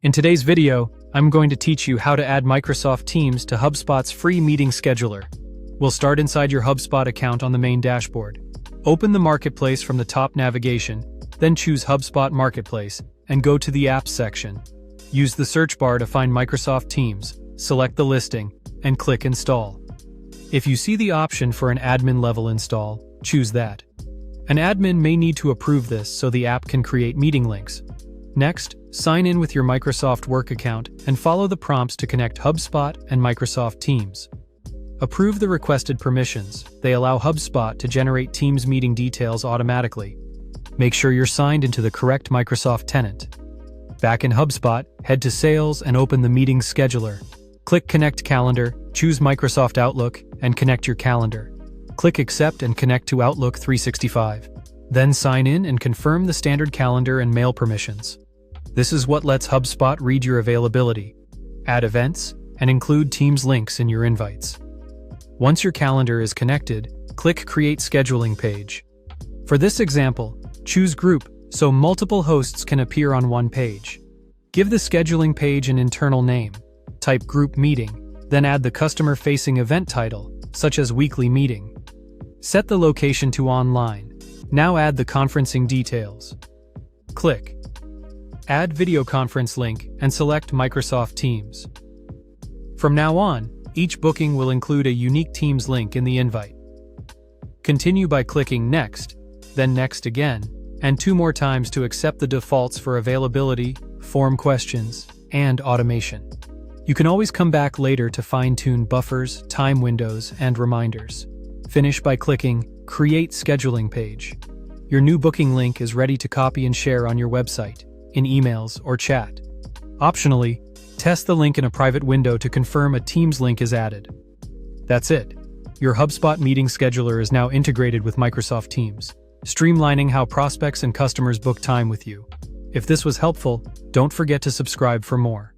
In today's video, I'm going to teach you how to add Microsoft Teams to HubSpot's free meeting scheduler. We'll start inside your HubSpot account on the main dashboard. Open the Marketplace from the top navigation, then choose HubSpot Marketplace and go to the Apps section. Use the search bar to find Microsoft Teams, select the listing, and click Install. If you see the option for an admin level install, choose that. An admin may need to approve this so the app can create meeting links. Next, sign in with your Microsoft Work account and follow the prompts to connect HubSpot and Microsoft Teams. Approve the requested permissions. They allow HubSpot to generate Teams meeting details automatically. Make sure you're signed into the correct Microsoft tenant. Back in HubSpot, head to Sales and open the Meetings Scheduler. Click Connect Calendar, choose Microsoft Outlook, and connect your calendar. Click Accept and connect to Outlook 365. Then sign in and confirm the standard calendar and mail permissions. This is what lets HubSpot read your availability, add events, and include Teams links in your invites. Once your calendar is connected, click Create Scheduling Page. For this example, choose Group so multiple hosts can appear on one page. Give the scheduling page an internal name. Type Group Meeting, then add the customer-facing event title, such as Weekly Meeting. Set the location to Online. Now add the conferencing details. Click Add Video Conference Link and select Microsoft Teams. From now on, each booking will include a unique Teams link in the invite. Continue by clicking Next, then Next again, and 2 more times to accept the defaults for availability, form questions, and automation. You can always come back later to fine-tune buffers, time windows, and reminders. Finish by clicking Create Scheduling Page. Your new booking link is ready to copy and share on your website, in emails or chat. Optionally, test the link in a private window to confirm a Teams link is added. That's it. Your HubSpot meeting scheduler is now integrated with Microsoft Teams, streamlining how prospects and customers book time with you. If this was helpful, don't forget to subscribe for more.